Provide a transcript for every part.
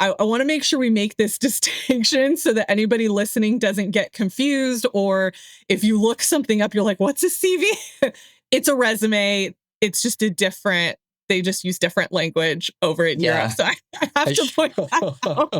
I want to make sure we make this distinction so that anybody listening doesn't get confused, or if you look something up, you're like, what's a CV? It's a resume. It's just they just use different language over in Europe. So I have to point that out.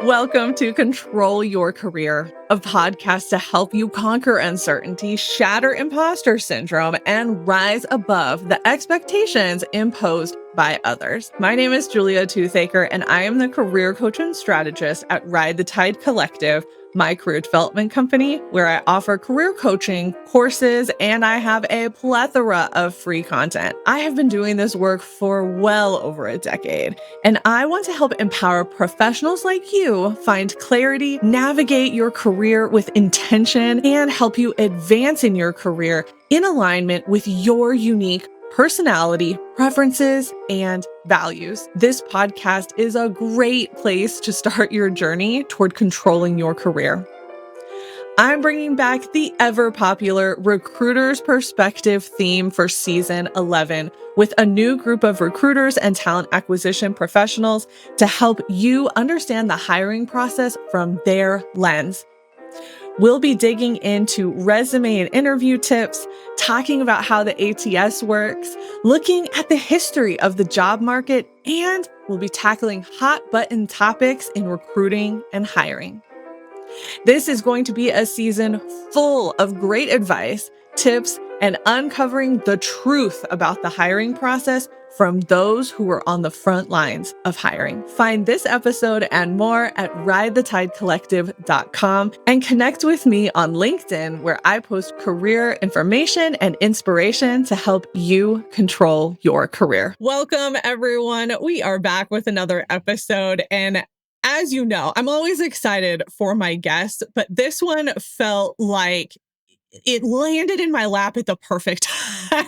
Welcome to Control Your Career, a podcast to help you conquer uncertainty, shatter imposter syndrome, and rise above the expectations imposed by others. My name is Julia Toothaker, and I am the career coach and strategist at Ride the Tide Collective, my career development company, where I offer career coaching, courses, and I have a plethora of free content. I have been doing this work for well over a decade, and I want to help empower professionals like you find clarity, navigate your career with intention, and help you advance in your career in alignment with your unique personality, preferences, and values. This podcast is a great place to start your journey toward controlling your career. I'm bringing back the ever-popular Recruiter's Perspective theme for Season 11 with a new group of recruiters and talent acquisition professionals to help you understand the hiring process from their lens. We'll be digging into resume and interview tips, talking about how the ATS works, looking at the history of the job market, and we'll be tackling hot button topics in recruiting and hiring. This is going to be a season full of great advice, tips, and uncovering the truth about the hiring process from those who are on the front lines of hiring. Find this episode and more at ridethetidecollective.com and connect with me on LinkedIn, where I post career information and inspiration to help you control your career. Welcome, everyone. We are back with another episode, and as you know, I'm always excited for my guests, but this one felt like it landed in my lap at the perfect time.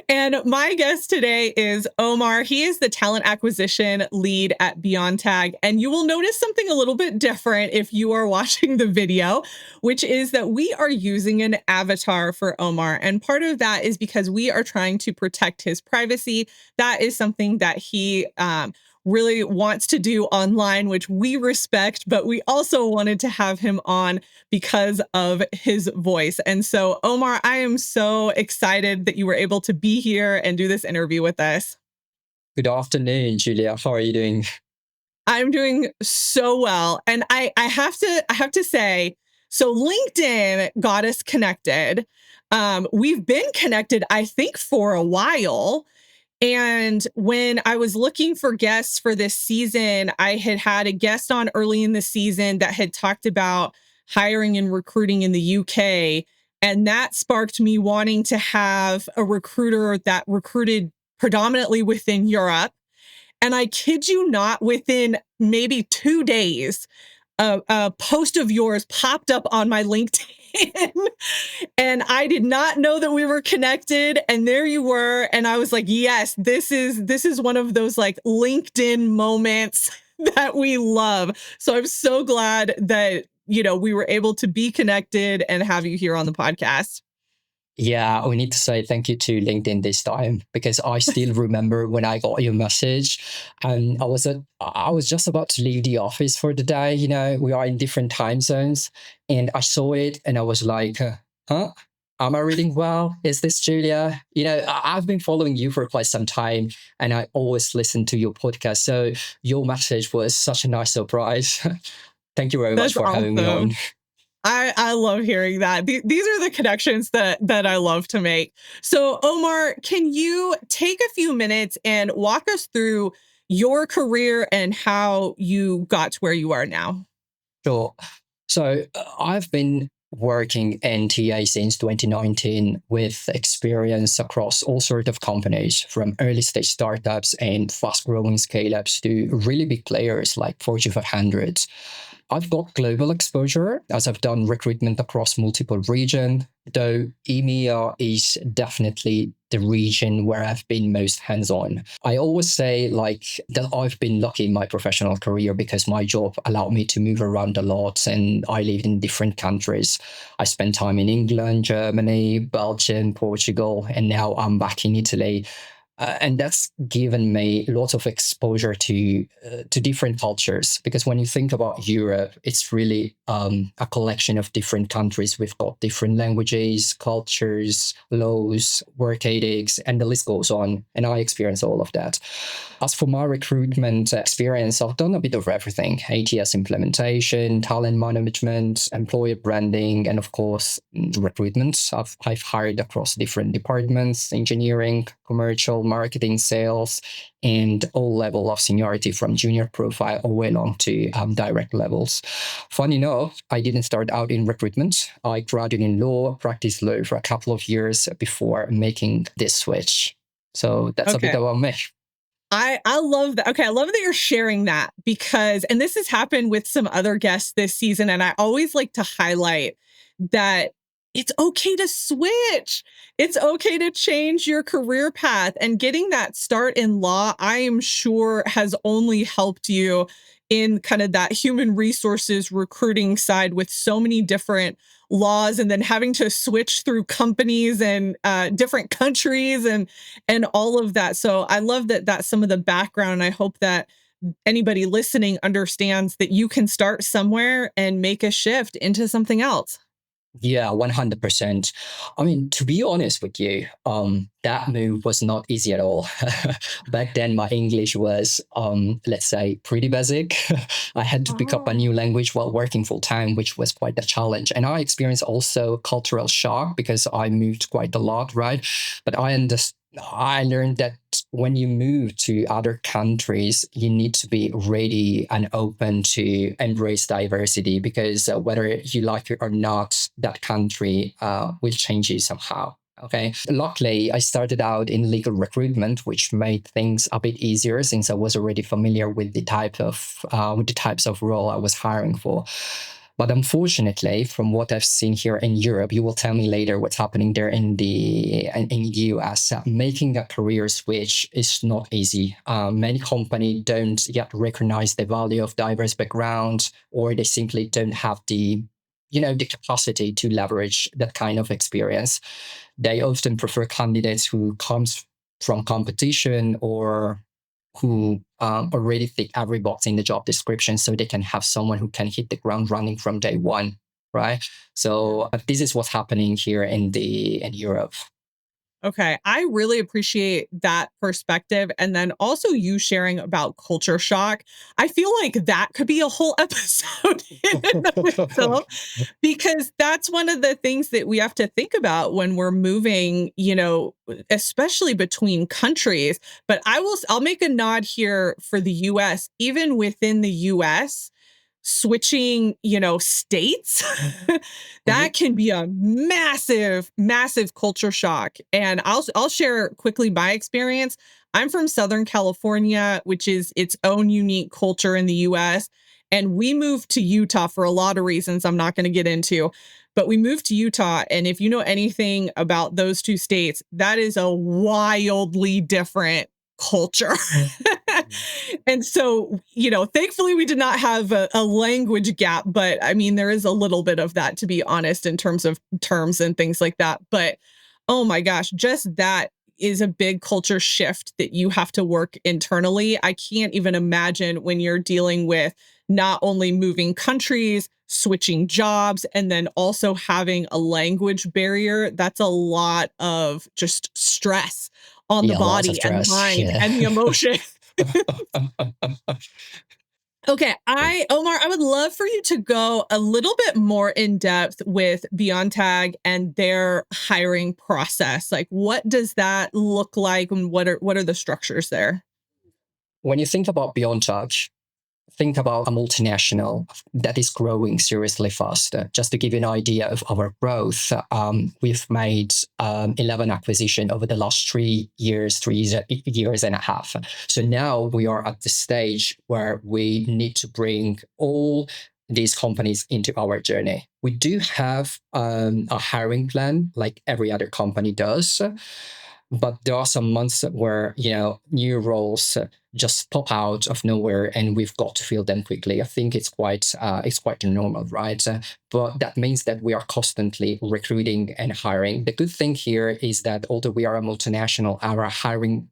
And my guest today is Omar. He is the talent acquisition lead at Beontag. And you will notice something a little bit different if you are watching the video, which is that we are using an avatar for Omar. And part of that is because we are trying to protect his privacy. That is something that he really wants to do online, which we respect, but we also wanted to have him on because of his voice. And so, Omar, I am so excited that you were able to be here and do this interview with us. Good afternoon, Julia. How are you doing? I'm doing so well. And I have to say, so LinkedIn got us connected. We've been connected, I think, for a while. And when I was looking for guests for this season, I had a guest on early in the season that had talked about hiring and recruiting in the UK. And that sparked me wanting to have a recruiter that recruited predominantly within Europe. And I kid you not, within maybe 2 days, a post of yours popped up on my LinkedIn. And I did not know that we were connected. And there you were. And I was like, yes, this is one of those like LinkedIn moments that we love. So I'm so glad that, we were able to be connected and have you here on the podcast. Yeah, we need to say thank you to LinkedIn this time, because I still remember when I got your message, and I was just about to leave the office for the day. We are in different time zones, and I saw it and I was like, huh? Am I reading well? Is this Julia? I've been following you for quite some time, and I always listen to your podcast. So your message was such a nice surprise. Thank you very much for having me on. I love hearing that. These are the connections that I love to make. So, Omar, can you take a few minutes and walk us through your career and how you got to where you are now? Sure. So I've been working in TA since 2019 with experience across all sorts of companies, from early stage startups and fast growing scale ups to really big players like Fortune 500. I've got global exposure as I've done recruitment across multiple regions, though EMEA is definitely the region where I've been most hands-on. I always say that I've been lucky in my professional career because my job allowed me to move around a lot, and I lived in different countries. I spent time in England, Germany, Belgium, Portugal, and now I'm back in Italy. And that's given me lots of exposure to different cultures. Because when you think about Europe, it's really a collection of different countries. We've got different languages, cultures, laws, work ethics, and the list goes on. And I experience all of that. As for my recruitment experience, I've done a bit of everything: ATS implementation, talent management, employer branding, and of course, recruitment. I've hired across different departments: engineering, commercial, marketing, sales, and all level of seniority from junior profile all the way along to direct levels. Funny enough, I didn't start out in recruitment. I graduated in law, practiced law for a couple of years before making this switch. So that's a bit Okay. about me. I love that. Okay, I love that you're sharing that because, and this has happened with some other guests this season, and I always like to highlight that it's okay to switch. It's okay to change your career path, and getting that start in law, I am sure has only helped you in kind of that human resources recruiting side with so many different laws, and then having to switch through companies and different countries and all of that. So I love that that's some of the background. I hope that anybody listening understands that you can start somewhere and make a shift into something else. Yeah, 100%. I mean, to be honest with you, that move was not easy at all. Back then, my English was, let's say, pretty basic. I had to pick up a new Oh. language while working full time, which was quite a challenge. And I experienced also cultural shock because I moved quite a lot, right? But I learned that when you move to other countries, you need to be ready and open to embrace diversity because whether you like it or not, that country will change you somehow. Okay. Luckily, I started out in legal recruitment, which made things a bit easier since I was already familiar with the types of role I was hiring for. But unfortunately, from what I've seen here in Europe, you will tell me later what's happening there in US. Making a career switch is not easy. Many companies don't yet recognize the value of diverse background, or they simply don't have the capacity to leverage that kind of experience. They often prefer candidates who comes from competition or who already tick every box in the job description so they can have someone who can hit the ground running from day one, right? So this is what's happening here in Europe. Okay. I really appreciate that perspective. And then also you sharing about culture shock. I feel like that could be a whole episode in and of itself, because that's one of the things that we have to think about when we're moving, especially between countries. But I'll make a nod here for the US. Even within the US, switching, states, Mhm. that can be a massive, massive culture shock. And I'll share quickly my experience. I'm from Southern California, which is its own unique culture in the US. And we moved to Utah for a lot of reasons I'm not going to get into. But we moved to Utah. And if you know anything about those two states, that is a wildly different culture. And so, thankfully we did not have a language gap, but I mean, there is a little bit of that, to be honest, in terms of terms and things like that. But oh my gosh, just that is a big culture shift that you have to work internally. I can't even imagine when you're dealing with not only moving countries, switching jobs, and then also having a language barrier. That's a lot of just stress on the Yeah, lots of body and stress. mind Yeah. and the emotion. Okay, Omar, I would love for you to go a little bit more in depth with Beontag and their hiring process. Like, what does that look like, and what are the structures there? When you think about Beyond Touch, think about a multinational that is growing seriously faster. Just to give you an idea of our growth, we've made 11 acquisition over the last 3 years, 3 years and a half. So now we are at the stage where we need to bring all these companies into our journey. We do have a hiring plan like every other company does, but there are some months where new roles just pop out of nowhere and we've got to fill them quickly. I think it's quite normal, right? But that means that we are constantly recruiting and hiring. The good thing here is that although we are a multinational, our hiring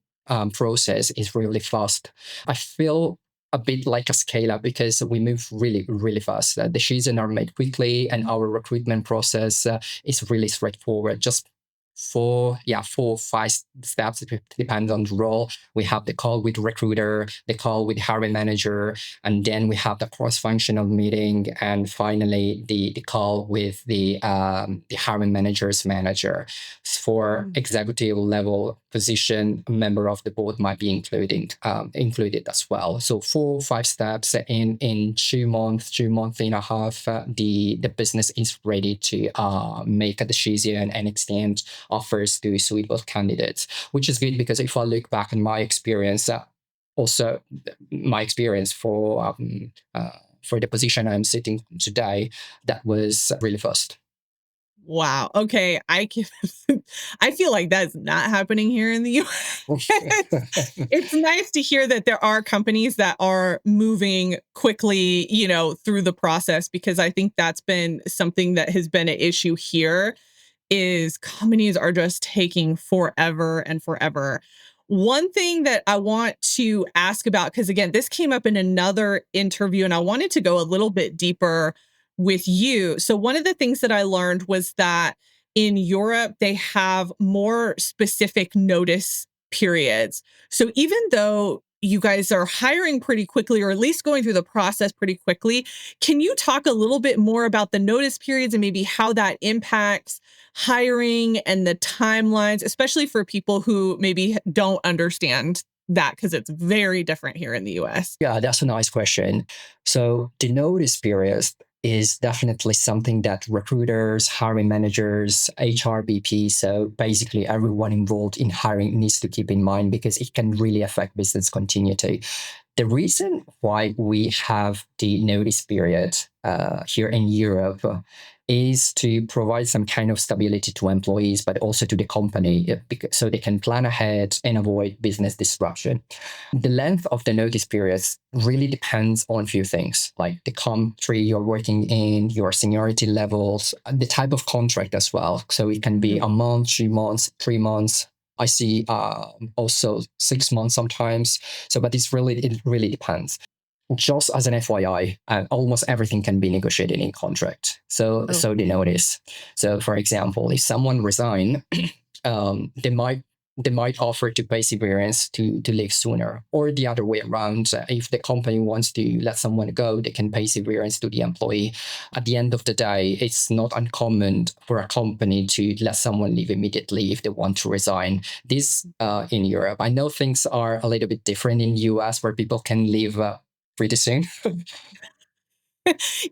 process is really fast. I feel a bit like a scale up because we move really, really fast. The decisions are made quickly, and our recruitment process is really straightforward. Just 4, 5 steps. It depends on the role. We have the call with recruiter, the call with hiring manager, and then we have the cross-functional meeting, and finally the call with the hiring manager's manager. For executive level position, a member of the board might be included as well. So 4, 5 steps in 2 months, 2.5 months, the business is ready to make a decision and extend offers to suitable candidates, which is good because if I look back on my experience, also my experience for the position I'm sitting today, that was really fast. Wow. Okay. I feel like that's not happening here in the US. It's nice to hear that there are companies that are moving quickly, through the process, because I think that's been something that has been an issue here is companies are just taking forever and forever. One thing that I want to ask about, because again, this came up in another interview and I wanted to go a little bit deeper with you. So, one of the things that I learned was that in Europe, they have more specific notice periods. So, even though you guys are hiring pretty quickly, or at least going through the process pretty quickly, can you talk a little bit more about the notice periods and maybe how that impacts hiring and the timelines, especially for people who maybe don't understand that because it's very different here in the US? Yeah, that's a nice question. So the notice period is definitely something that recruiters, hiring managers, HRBP, so basically everyone involved in hiring needs to keep in mind because it can really affect business continuity. The reason why we have the notice period here in Europe is to provide some kind of stability to employees, but also to the company, so they can plan ahead and avoid business disruption. The length of the notice periods really depends on a few things, like the country you're working in, your seniority levels, the type of contract as well. So it can be a month, 2 months, 3 months. I see also 6 months sometimes. So, but it really depends. Just as an FYI, almost everything can be negotiated in contract. So they notice. So, for example, if someone resign, they might offer to pay severance to leave sooner, or the other way around. If the company wants to let someone go, they can pay severance to the employee. At the end of the day, it's not uncommon for a company to let someone leave immediately if they want to resign. This in Europe, I know things are a little bit different in US where people can leave pretty soon.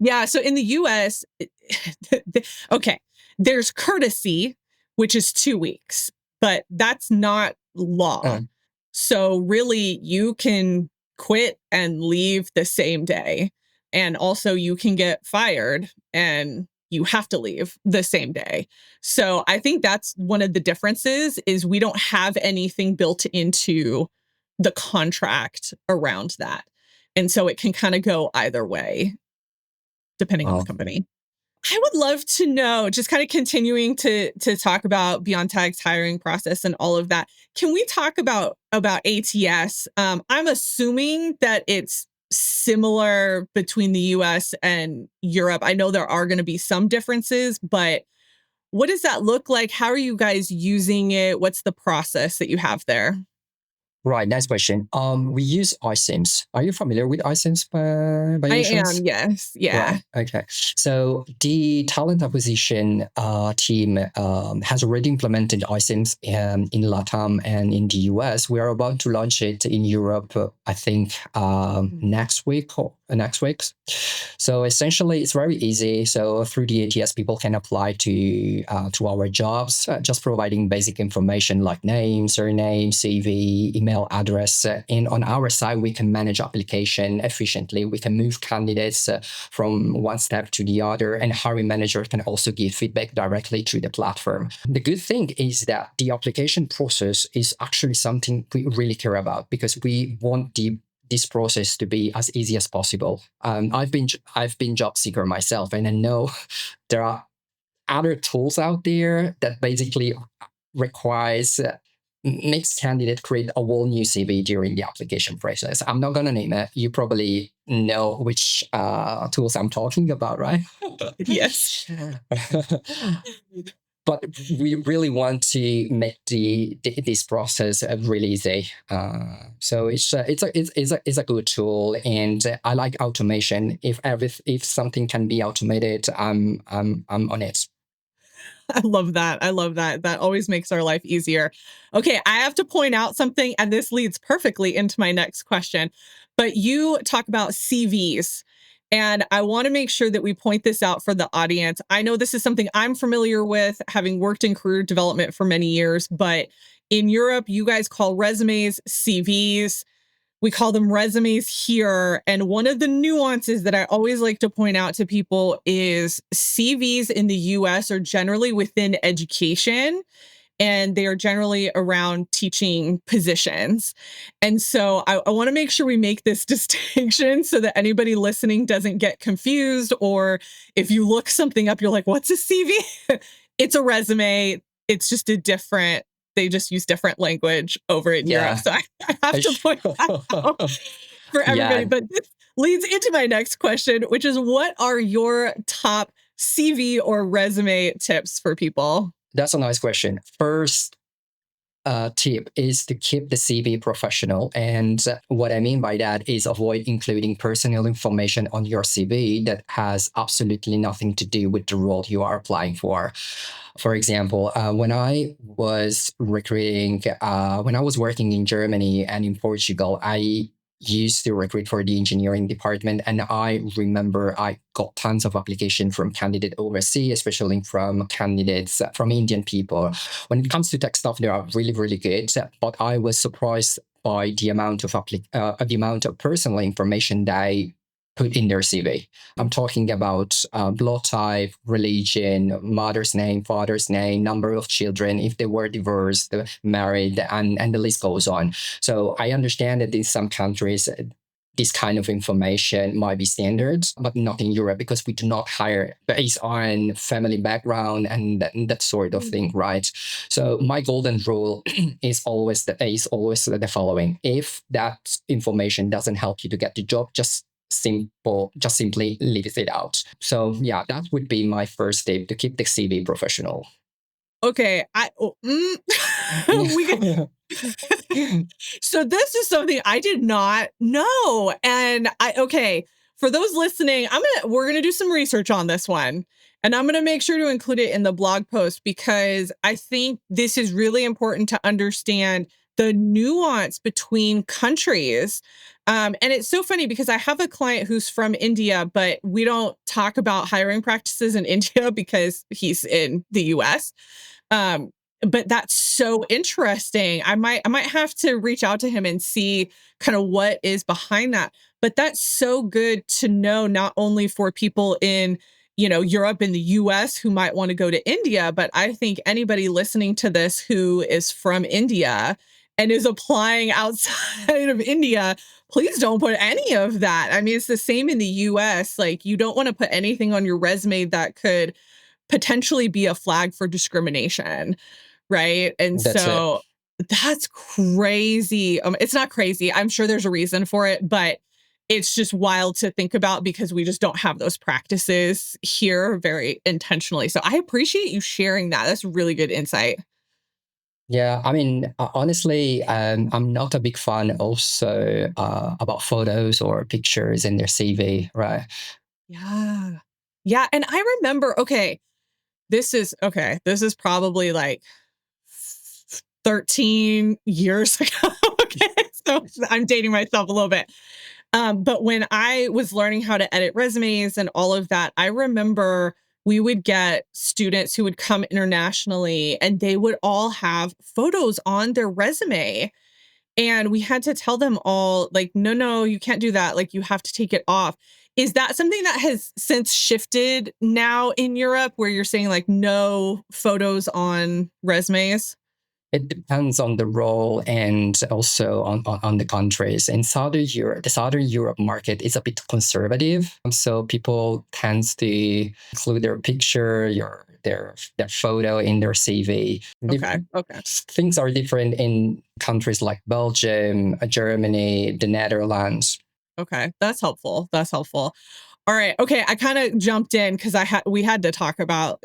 Yeah. So in the US, okay, there's courtesy, which is 2 weeks, but that's not law. So really, you can quit and leave the same day. And also, you can get fired and you have to leave the same day. So I think that's one of the differences is we don't have anything built into the contract around that. And so it can kind of go either way depending on the company. I would love to know, just kind of continuing to talk about Beontag's hiring process and all of that. Can we talk about ATS? I'm assuming that it's similar between the US and Europe. I know there are going to be some differences, but what does that look like? How are you guys using it? What's the process that you have there? Right, nice question. We use iCIMS. Are you familiar with iCIMS by I any am, chance? yes. Yeah. Right. Okay. So the talent acquisition team has already implemented iCIMS in LATAM and in the US. We are about to launch it in Europe, I think, next week or next week. So essentially, it's very easy. So through the ATS, people can apply to our jobs, just providing basic information like name, surname, CV, email address. And on our side, we can manage application efficiently. We can move candidates from one step to the other, and hiring manager can also give feedback directly through the platform. The good thing is that the application process is actually something we really care about because we want this process to be as easy as possible. I've been job seeker myself, and I know there are other tools out there that basically requires makes candidate create a whole new CV during the application process. I'm not going to name it. You probably know which tools I'm talking about, right? Yes. But we really want to make this process really easy. So it's a good tool, and I like automation. If something can be automated, I'm on it. I love that. I love that. That always makes our life easier. Okay, I have to point out something, and this leads perfectly into my next question. But you talk about CVs, and I want to make sure that we point this out for the audience. I know this is something I'm familiar with, having worked in career development for many years, but in Europe, you guys call resumes CVs. We call them resumes here. And one of the nuances that I always like to point out to people is CVs in the US are generally within education, and they are generally around teaching positions. And so I want to make sure we make this distinction so that anybody listening doesn't get confused. Or if you look something up, you're like, what's a CV? It's a resume. It's just they just use different language over in Europe. Yeah. So I have to point that out for everybody. Yeah, But this leads into my next question, which is, what are your top CV or resume tips for people? that's a nice question. First, tip is to keep the CV professional. And what I mean by that is avoid including personal information on your CV that has absolutely nothing to do with the role you are applying for. For example, when I was when I was working in Germany and in Portugal, I used to recruit for the engineering department. And I remember I got tons of application from candidates overseas, especially from candidates from Indian people. When it comes to tech stuff, they are really, really good. But I was surprised by the amount of the amount of personal information they put in their CV. I'm talking about blood type, religion, mother's name, father's name, number of children, if they were divorced, married, and the list goes on. So I understand that in some countries, this kind of information might be standard, but not in Europe because we do not hire based on family background and that sort of thing, right? So my golden rule is always the following: if that information doesn't help you to get the job, just simply leave it out. So yeah, that would be my first tip to keep the CV professional. Okay, we can. So this is something I did not know, and okay, for those listening, we're gonna do some research on this one, and I'm gonna make sure to include it in the blog post because I think this is really important to understand the nuance between countries. And it's so funny because I have a client who's from India, but we don't talk about hiring practices in India because he's in the US. Um, but that's so interesting. I might have to reach out to him and see kind of what is behind that. But that's so good to know, not only for people in, Europe and the US who might want to go to India, but I think anybody listening to this who is from India and is applying outside of India, please don't put any of that. I mean, it's the same in the US. Like, you don't want to put anything on your resume that could potentially be a flag for discrimination, right? And That's it. so that's crazy. It's not crazy. I'm sure there's a reason for it, but it's just wild to think about because we just don't have those practices here very intentionally. So I appreciate you sharing that. That's really good insight. Yeah, I mean, honestly, I'm not a big fan also about photos or pictures in their CV, right? Yeah. Yeah. And I remember, okay, this is probably like 13 years ago. Okay. So I'm dating myself a little bit. But when I was learning how to edit resumes and all of that, I remember we would get students who would come internationally and they would all have photos on their resume. And we had to tell them all, like, no, no, you can't do that. Like, you have to take it off. Is that something that has since shifted now in Europe where you're saying, like, no photos on resumes? It depends on the role and also on the countries. In Southern Europe, the Southern Europe market is a bit conservative. So people tends to include their picture, their photo in their CV. Okay. Things are different in countries like Belgium, Germany, the Netherlands. Okay. That's helpful. All right. Okay. I kind of jumped in because we had to talk about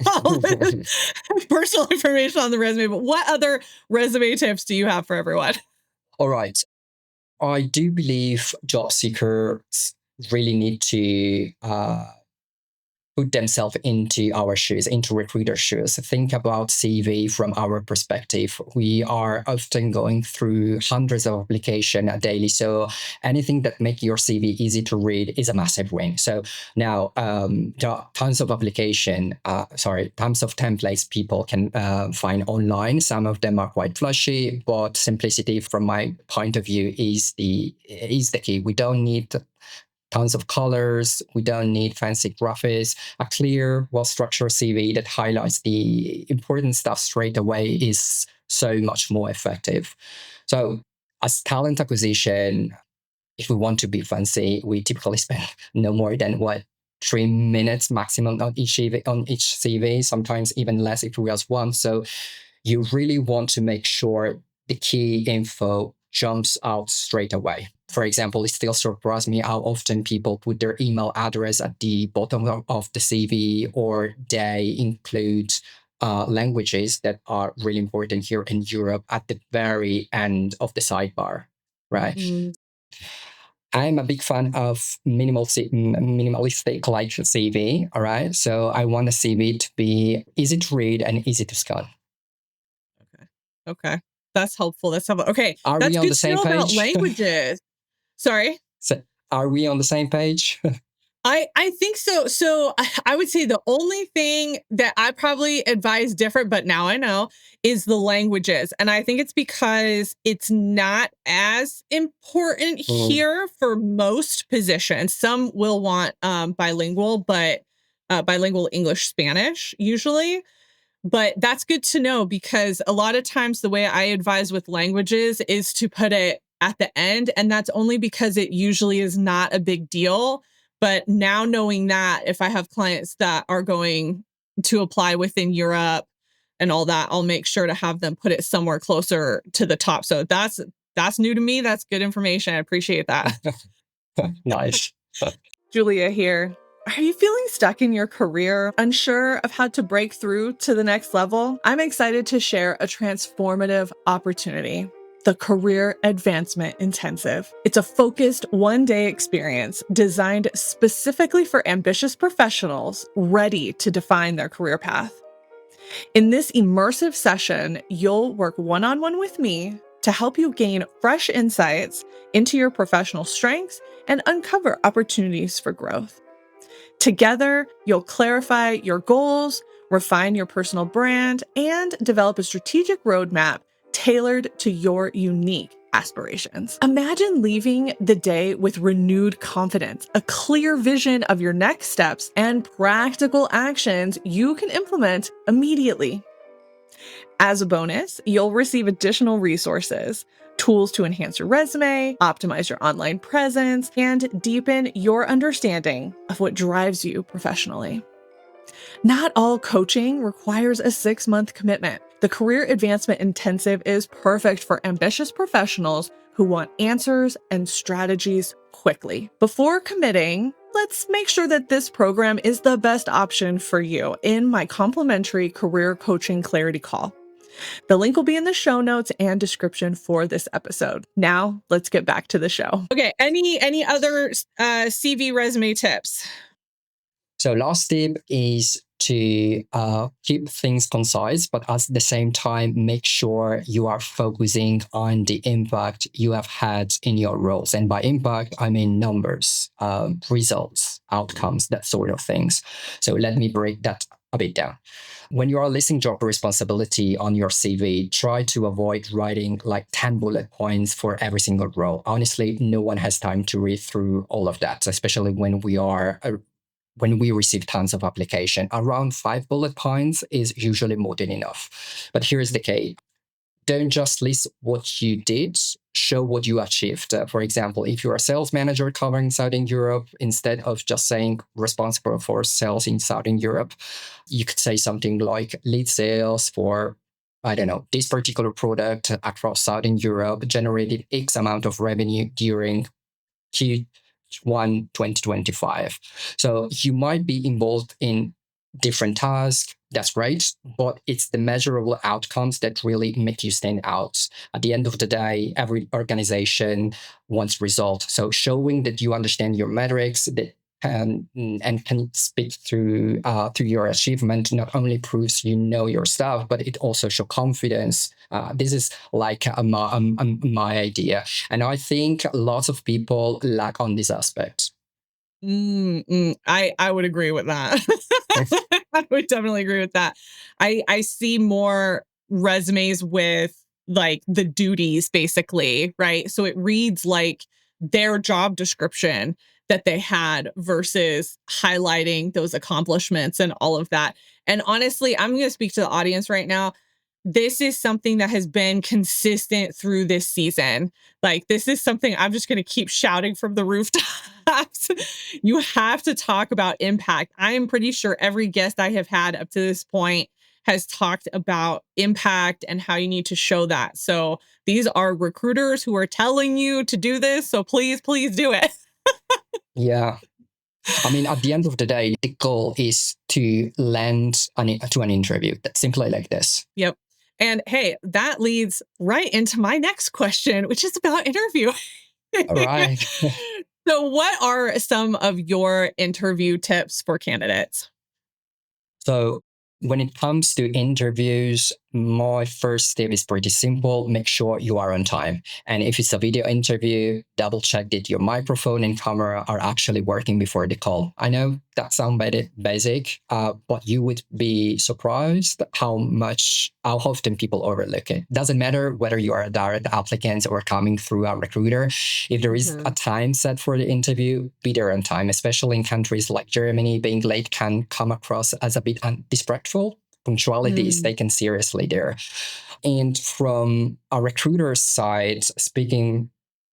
all this personal information on the resume. But what other resume tips do you have for everyone? All right. I do believe job seekers really need to put themselves into our shoes, into recruiter shoes. Think about CV from our perspective. We are often going through hundreds of applications daily. So anything that makes your CV easy to read is a massive win. So now there are tons of tons of templates people can find online. Some of them are quite flashy, but simplicity from my point of view is the key. We don't need tons of colors. We don't need fancy graphics. A clear, well-structured CV that highlights the important stuff straight away is so much more effective. So as talent acquisition, if we want to be fancy, we typically spend no more than 3 minutes maximum on each CV, sometimes even less if we just want. So you really want to make sure the key info jumps out straight away. For example, it still surprises me how often people put their email address at the bottom of the CV, or they include languages that are really important here in Europe at the very end of the sidebar, right? Mm. I'm a big fan of minimalistic like CV, all right? So I want a CV to be easy to read and easy to scan. Okay. That's helpful. Okay. Are That's we on good the to same know about page? languages. Sorry. So are we on the same page? I think so. So I would say the only thing that I probably advise different, but now I know, is the languages. And I think it's because it's not as important here for most positions. Some will want bilingual, but bilingual English, Spanish usually. But that's good to know, because a lot of times the way I advise with languages is to put it at the end. And that's only because it usually is not a big deal. But now knowing that, if I have clients that are going to apply within Europe and all that, I'll make sure to have them put it somewhere closer to the top. So that's new to me. That's good information. I appreciate that. Nice. Julia here. Are you feeling stuck in your career, unsure of how to break through to the next level? I'm excited to share a transformative opportunity: the Career Advancement Intensive. It's a focused one-day experience designed specifically for ambitious professionals ready to define their career path. In this immersive session, you'll work one-on-one with me to help you gain fresh insights into your professional strengths and uncover opportunities for growth. Together, you'll clarify your goals, refine your personal brand, and develop a strategic roadmap tailored to your unique aspirations. Imagine leaving the day with renewed confidence, a clear vision of your next steps, and practical actions you can implement immediately. As a bonus, you'll receive additional resources, tools to enhance your resume, optimize your online presence, and deepen your understanding of what drives you professionally. Not all coaching requires a 6-month commitment. The Career Advancement Intensive is perfect for ambitious professionals who want answers and strategies quickly. Before committing, let's make sure that this program is the best option for you in my complimentary career coaching clarity call. The link will be in the show notes and description for this episode. Now, let's get back to the show. Okay, any other CV resume tips? So last tip is to keep things concise, but at the same time, make sure you are focusing on the impact you have had in your roles. And by impact, I mean numbers, results, outcomes, that sort of things. So let me break that a bit down. When you are listing job responsibility on your CV, try to avoid writing like 10 bullet points for every single role. Honestly, no one has time to read through all of that, especially when we receive tons of application. Around 5 bullet points is usually more than enough. But here's the key. Don't just list what you did, show what you achieved. For example, if you're a sales manager covering Southern Europe, instead of just saying responsible for sales in Southern Europe, you could say something like lead sales for, I don't know, this particular product across Southern Europe generated X amount of revenue during Q1 2025. So you might be involved in different tasks. That's great, but it's the measurable outcomes that really make you stand out. At the end of the day, every organization wants results. So showing that you understand your metrics, that and can speak through your achievement not only proves you know your stuff, but it also shows confidence. This is like my idea, and I think lots of people lack on this aspect. I would agree with that. I would definitely agree with that. I see more resumes with like the duties basically, right? So it reads like their job description that they had versus highlighting those accomplishments and all of that. And honestly, I'm going to speak to the audience right now. This is something that has been consistent through this season. Like, this is something I'm just going to keep shouting from the rooftops. You have to talk about impact. I am pretty sure every guest I have had up to this point has talked about impact and how you need to show that. So these are recruiters who are telling you to do this. So please, please do it. Yeah. I mean, at the end of the day, the goal is to land to an interview. That's simply like this. Yep. And hey, that leads right into my next question, which is about interview. All right. So, what are some of your interview tips for candidates? So when it comes to interviews, my first step is pretty simple. Make sure you are on time. And if it's a video interview, double check that your microphone and camera are actually working before the call. I know that sounds basic, but you would be surprised how often people overlook it. Doesn't matter whether you are a direct applicant or coming through a recruiter. If there is a time set for the interview, be there on time, especially in countries like Germany. Being late can come across as a bit disrespectful. Punctuality is taken seriously there. And from a recruiter's side, speaking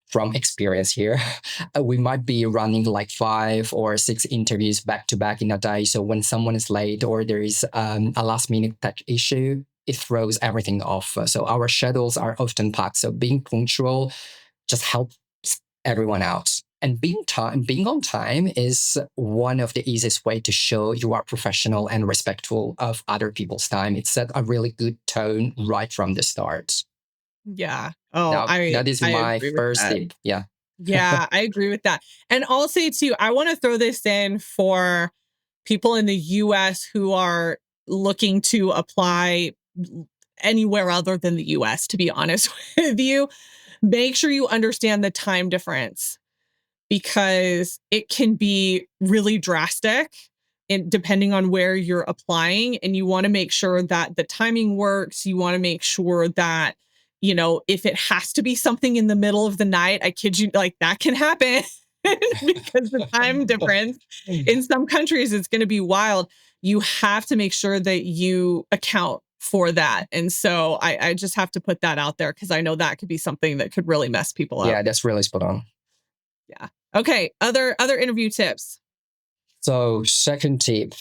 from experience here, we might be running like 5 or 6 interviews back to back in a day. So when someone is late or there is a last minute tech issue, it throws everything off. So our schedules are often packed. So being punctual just helps everyone out. And being on time is one of the easiest way to show you are professional and respectful of other people's time. It set a really good tone right from the start. Yeah. Oh, Now, that is I my agree with first that. tip. Yeah. Yeah, I agree with that. And I'll say too, I want to throw this in for people in the US who are looking to apply anywhere other than the US, to be honest with you. Make sure you understand the time difference because it can be really drastic depending on where you're applying. And you want to make sure that the timing works. You want to make sure that, you know, if it has to be something in the middle of the night, I kid you, like that can happen because the time difference in some countries is going to be wild. You have to make sure that you account for that. And so I just have to put that out there because I know that could be something that could really mess people up. Yeah, that's really spot on. Yeah. Okay. Other interview tips. So second tip,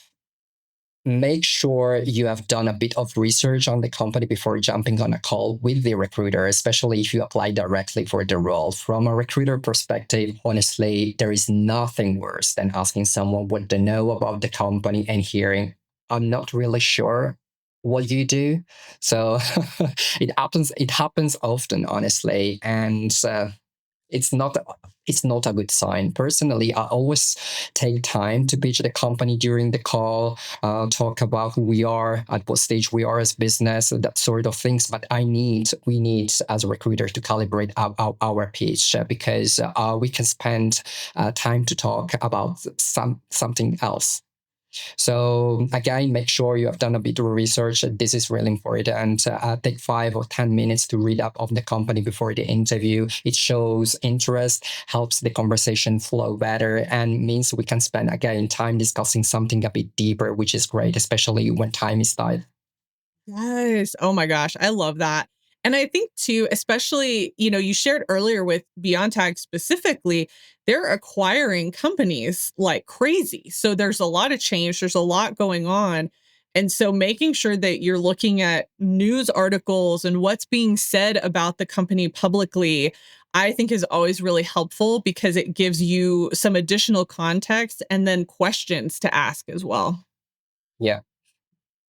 make sure you have done a bit of research on the company before jumping on a call with the recruiter, especially if you apply directly for the role. From a recruiter perspective, honestly, there is nothing worse than asking someone what they know about the company and hearing, I'm not really sure what you do. So it happens often, honestly. And it's not a good sign. Personally, I always take time to pitch the company during the call, talk about who we are, at what stage we are as business, that sort of things. But we need as a recruiter to calibrate our pitch because we can spend time to talk about something else. So again, make sure you have done a bit of research. This is really important. Take 5 or 10 minutes to read up on the company before the interview. It shows interest, helps the conversation flow better, and means we can spend again time discussing something a bit deeper, which is great, especially when time is tight. Yes. Oh my gosh. I love that. And I think too, especially, you shared earlier with Beontag specifically, they're acquiring companies like crazy. So there's a lot of change, there's a lot going on. And so making sure that you're looking at news articles and what's being said about the company publicly, I think is always really helpful because it gives you some additional context and then questions to ask as well. Yeah.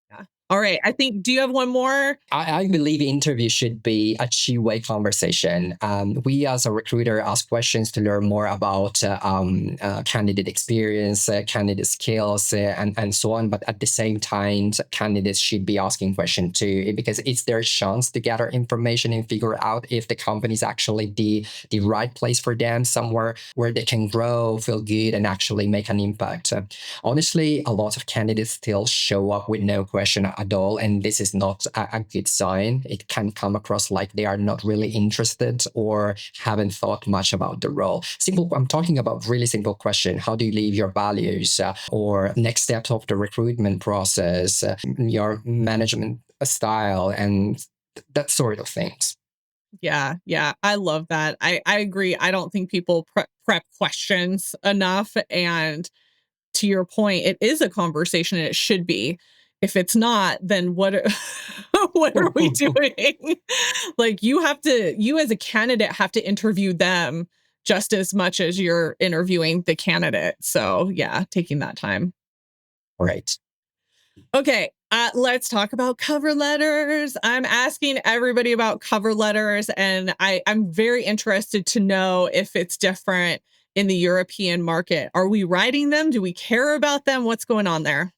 Yeah. All right. I think, do you have one more? I believe interview should be a two-way conversation. We as a recruiter ask questions to learn more about candidate experience, candidate skills, and so on. But at the same time, candidates should be asking questions too, because it's their chance to gather information and figure out if the company is actually the right place for them, somewhere where they can grow, feel good, and actually make an impact. Honestly, a lot of candidates still show up with no question at all, and this is not a good sign. It can come across like they are not really interested or haven't thought much about the role. Simple. I'm talking about really simple question. How do you live your values, or next steps of the recruitment process, your management style, and that sort of things. Yeah, yeah, I love that. I agree. I don't think people prep questions enough. And to your point, it is a conversation and it should be. If it's not, then what are, what are we doing? Like you as a candidate have to interview them just as much as you're interviewing the candidate. So yeah, taking that time. Right. Okay, let's talk about cover letters. I'm asking everybody about cover letters, and I'm very interested to know if it's different in the European market. Are we writing them? Do we care about them? What's going on there?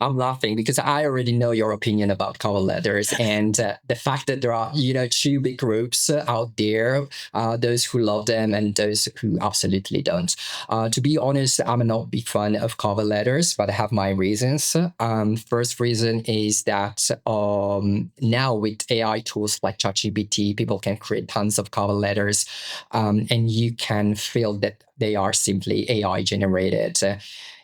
I'm laughing because I already know your opinion about cover letters, and the fact that there are, two big groups out there, those who love them and those who absolutely don't. To be honest, I'm not a big fan of cover letters, but I have my reasons. First reason is that now with AI tools like ChatGPT, people can create tons of cover letters, and you can feel that they are simply AI generated.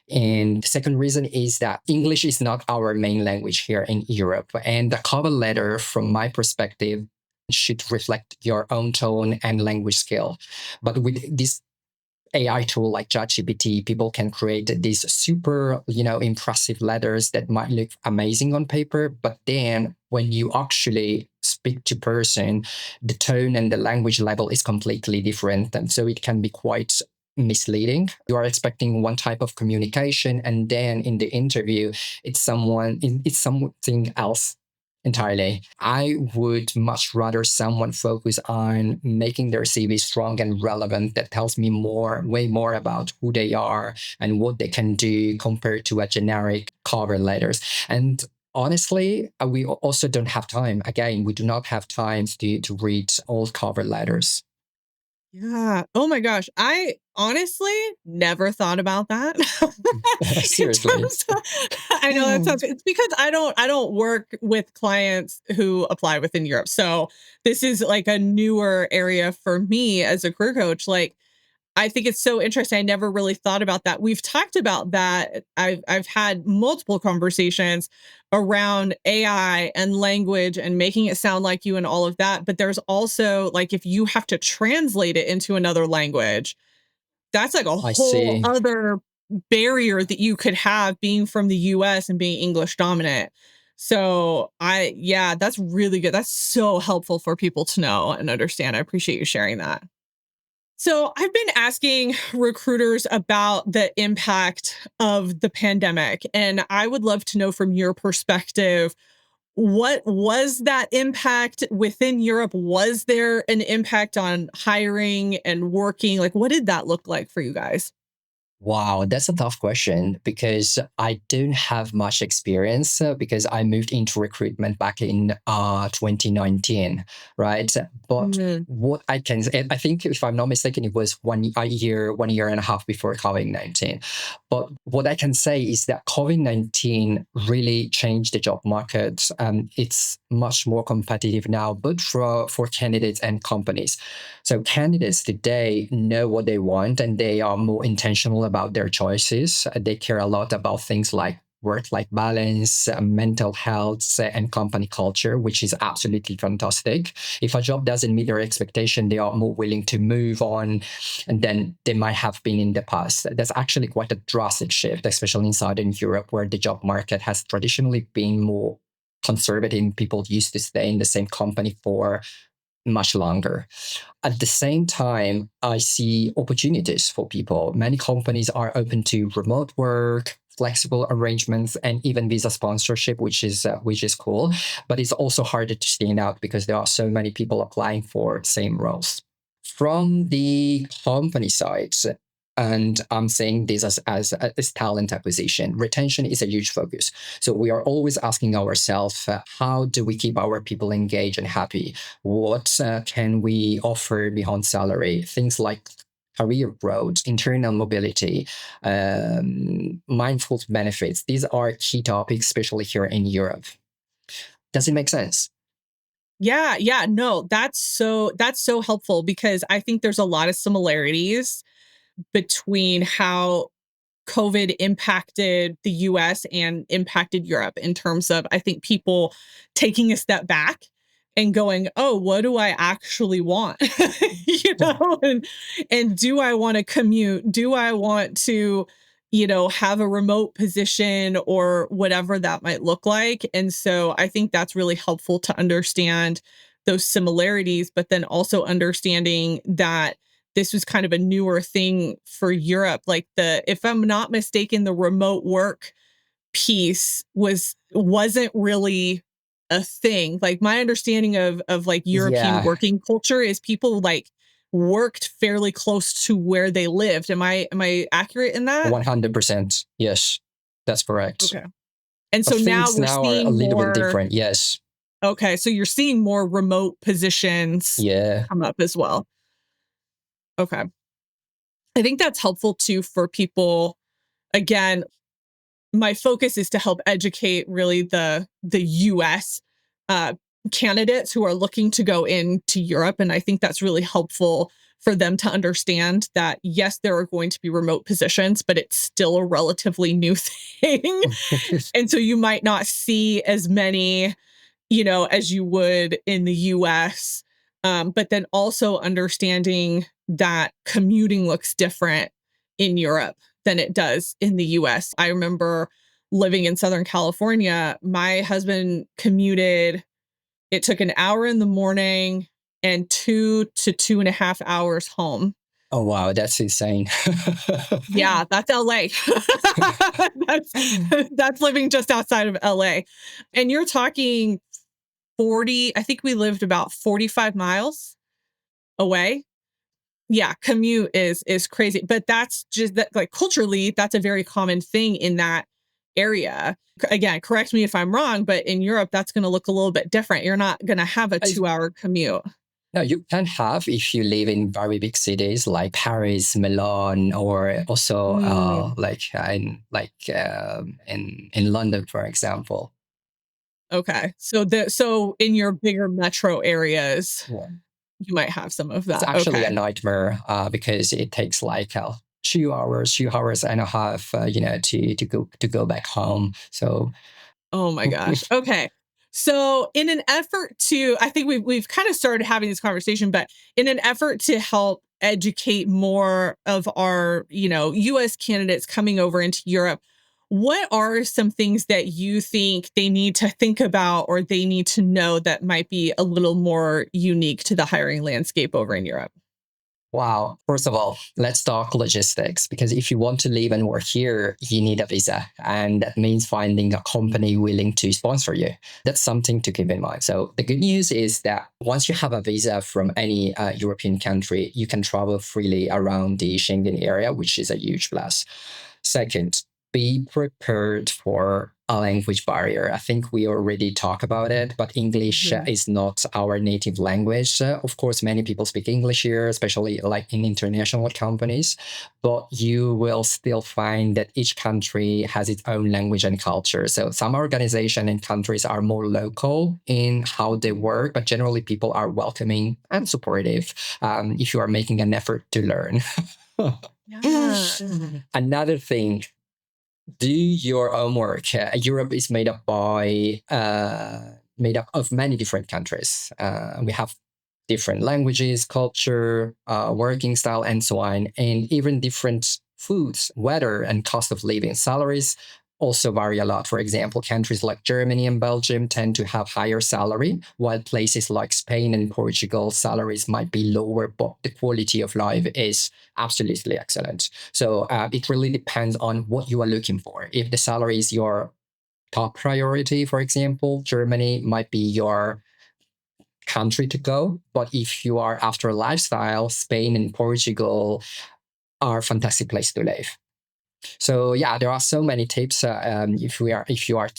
And the second reason is that English is not our main language here in Europe. And the cover letter, from my perspective, should reflect your own tone and language skill. But with this AI tool like ChatGPT, people can create these super, impressive letters that might look amazing on paper, but then when you actually speak to person, the tone and the language level is completely different, and so it can be quite misleading. You are expecting one type of communication, and then in the interview, it's something else entirely. I would much rather someone focus on making their CV strong and relevant that tells me way more about who they are and what they can do compared to a generic cover letters. And honestly, we also don't have time. Again, we do not have time to read all cover letters. Yeah. Oh my gosh. I honestly never thought about that. In Seriously. terms of, I know that sounds, it's because I don't work with clients who apply within Europe. So this is like a newer area for me as a career coach. Like I think it's so interesting. I never really thought about that. We've talked about that. I've had multiple conversations around AI and language and making it sound like you and all of that. But there's also like if you have to translate it into another language, that's like a I whole see. other barrier that you could have being from the US and being English dominant. So yeah, that's really good. That's so helpful for people to know and understand. I appreciate you sharing that. So, I've been asking recruiters about the impact of the pandemic, and I would love to know from your perspective, what was that impact within Europe? Was there an impact on hiring and working? Like, what did that look like for you guys? Wow, that's a tough question because I don't have much experience because I moved into recruitment back in 2019, right? But Mhm. what I can, I think if I'm not mistaken, it was 1 year and a half before COVID-19. But what I can say is that COVID-19 really changed the job market. It's much more competitive now, both for candidates and companies. So candidates today know what they want and they are more intentional about their choices. They care a lot about things like work-life balance, mental health, and company culture, which is absolutely fantastic. If a job doesn't meet their expectation, they are more willing to move on than they might have been in the past. That's actually quite a drastic shift, especially in Southern Europe, where the job market has traditionally been more conservative. People used to stay in the same company for much longer. At the same time, I see opportunities for people. Many companies are open to remote work, flexible arrangements, and even visa sponsorship, which is cool. But it's also harder to stand out because there are so many people applying for same roles. From the company side, and I'm saying this as talent acquisition, retention is a huge focus. So we are always asking ourselves, how do we keep our people engaged and happy? What can we offer beyond salary? Things like career growth, internal mobility, mindful benefits. These are key topics, especially here in Europe. Does it make sense? Yeah, no, that's so helpful because I think there's a lot of similarities between how COVID impacted the US and impacted Europe in terms of, I think, people taking a step back and going, "Oh, what do I actually want?" And do I want to commute? Do I want to, have a remote position or whatever that might look like? And so I think that's really helpful to understand those similarities, but then also understanding that this was kind of a newer thing for Europe. Like if I'm not mistaken, the remote work piece wasn't really a thing. Like my understanding of like European Yeah, working culture is people like worked fairly close to where they lived. Am I accurate in that? 100%. Yes, that's correct. Okay. And But so now things we're now are a seeing little bit more. different. Yes. Okay, so you're seeing more remote positions Yeah. come up as well. Okay. I think that's helpful too for people. Again, my focus is to help educate really the US uh, candidates who are looking to go into Europe, and I think that's really helpful for them to understand that yes, there are going to be remote positions, but it's still a relatively new thing, and so you might not see as many as you would in the US. But then also understanding that commuting looks different in Europe than it does in the US. I remember living in Southern California. My husband commuted, it took an hour in the morning and 2 to 2.5 hours home. Oh, wow. That's insane. Yeah, that's LA. that's that's living just outside of LA. And you're talking 40, I think we lived about 45 miles away. Yeah, commute is crazy, but that's just that, like, culturally, that's a very common thing in that area. Again, correct me if I'm wrong, but in Europe, that's gonna look a little bit different. You're not gonna have a I- 2-hour commute. No, you can have if you live in very big cities like Paris, Milan, or also Mm, in London, for example. okay. So in your bigger metro areas, Yeah. you might have some of It's that. actually a Okay. nightmare because it takes like 2 hours, 2 hours and a half, to go back home. So Oh my gosh. Okay. So in an effort to, I think we've kind of started having this conversation, but in an effort to help educate more of our, US candidates coming over into Europe, what are some things that you think they need to think about or they need to know that might be a little more unique to the hiring landscape over in Europe? wow. First of all, let's talk logistics because if you want to live and work here, you need a visa. And that means finding a company willing to sponsor you. That's something to keep in mind. So, the good news is that once you have a visa from any European country, you can travel freely around the Schengen area, which is a huge plus. Second, be prepared for a language barrier. I think we already talked about it, but English Mhm. is not our native language. Of course, many people speak English here, especially like in international companies, but you will still find that each country has its own language and culture. So some organizations and countries are more local in how they work, but generally people are welcoming and supportive if you are making an effort to learn. Yeah. Another thing Do your own work. Europe is made up of many different countries. We have different languages, culture, working style, and so on, and even different foods, weather, and cost of living. Salaries also vary a lot. For example, countries like Germany and Belgium tend to have higher salary, while places like Spain and Portugal, salaries might be lower, but the quality of life is absolutely excellent. So it really depends on what you are looking for. If the salary is your top priority, for example, Germany might be your country to go. But if you are after a lifestyle, Spain and Portugal are a fantastic place to live. So yeah, there are so many tips if you are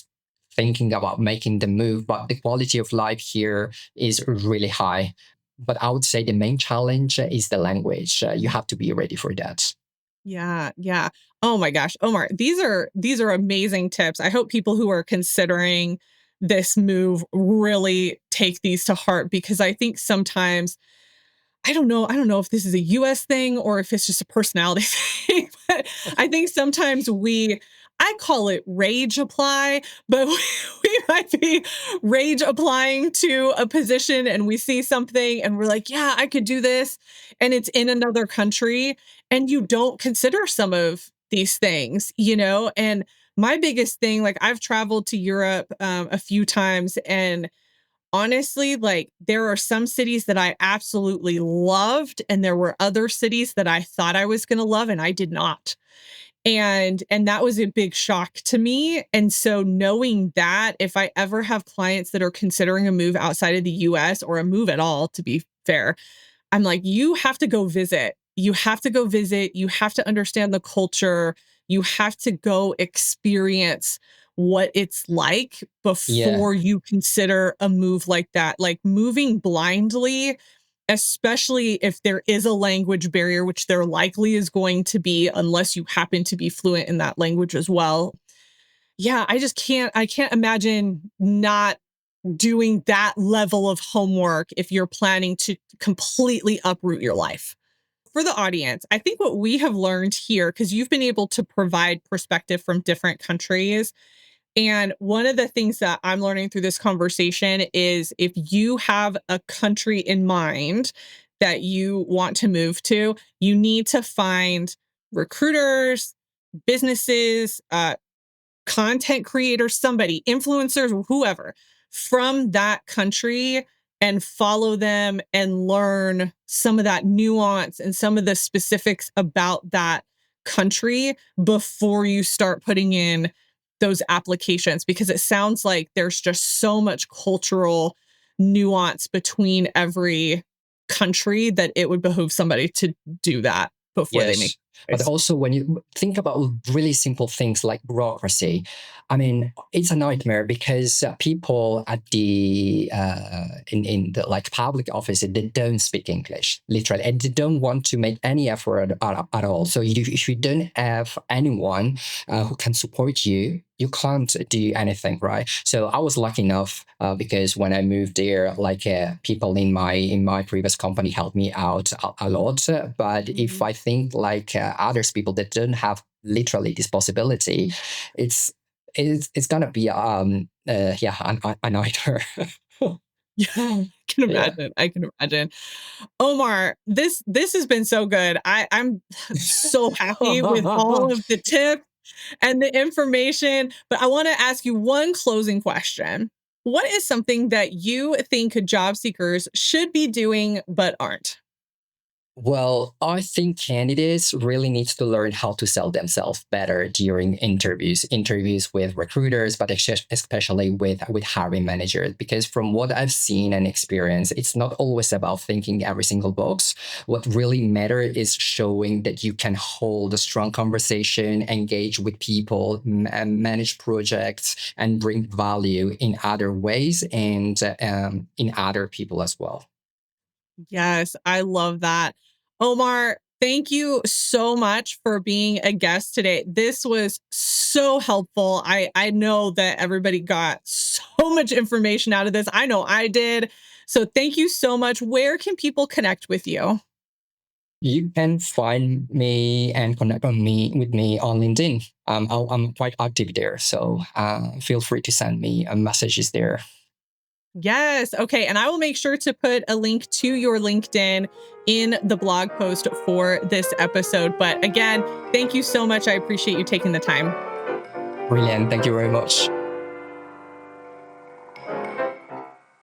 thinking about making the move, but the quality of life here is really high. But I would say the main challenge is the language. You have to be ready for that. Yeah, yeah. Oh my gosh, Omar, these are amazing tips. I hope people who are considering this move really take these to heart because I think sometimes I don't know if this is a US thing or if it's just a personality thing, but I think sometimes I call it rage apply, but we might be rage applying to a position and we see something and we're like, yeah, I could do this. And it's in another country and you don't consider some of these things, you know? And my biggest thing, like I've traveled to Europe a few times and honestly, like, there are some cities that I absolutely loved, and there were other cities that I thought I was gonna love, and I did not. And that was a big shock to me, and so knowing that if I ever have clients that are considering a move outside of the US or a move at all, to be fair, I'm like, you have to go visit. You have to go visit. You have to understand the culture. You have to go experience what it's like Yeah. before you consider a move like that. Like moving blindly, especially if there is a language barrier, which there likely is going to be, unless you happen to be fluent in that language as well. Yeah, I can't imagine not doing that level of homework if you're planning to completely uproot your life. For the audience, I think what we have learned here, because you've been able to provide perspective from different countries. And one of the things that I'm learning through this conversation is if you have a country in mind that you want to move to, you need to find recruiters, businesses, content creators, somebody, influencers, whoever from that country and follow them and learn some of that nuance and some of the specifics about that country before you start putting in those applications because it sounds like there's just so much cultural nuance between every country that it would behoove somebody to do that before they make Yes. But choice. also, when you think about really simple things like bureaucracy, I mean, it's a nightmare because people at the in the like public office they don't speak English literally, and they don't want to make any effort at all. So if you don't have anyone who can support you, you can't do anything, right? So I was lucky enough because when I moved there, like people in my previous company helped me out a lot. But if Mhm. I think like others people that don't have literally this possibility, it's it's gonna be yeah a nightmare. Yeah, I can Yeah. imagine. I can imagine. Omar, this has been so good. I'm so happy with all of the tips and the information, but I want to ask you one closing question. What is something that you think job seekers should be doing but aren't? Well, I think candidates really need to learn how to sell themselves better during interviews with recruiters, but especially with hiring managers. Because from what I've seen and experienced, it's not always about thinking every single box. What really matters is showing that you can hold a strong conversation, engage with people, and manage projects, and bring value in other ways and in other people as well. Yes, I love that. Omar, thank you so much for being a guest today. This was so helpful. I know that everybody got so much information out of this. I know I did. So thank you so much. Where can people connect with you? You can find me and connect with me on LinkedIn. I'm quite active there, so feel free to send me messages there. Yes. Okay. And I will make sure to put a link to your LinkedIn in the blog post for this episode. But again, thank you so much. I appreciate you taking the time. Brilliant. Thank you very much.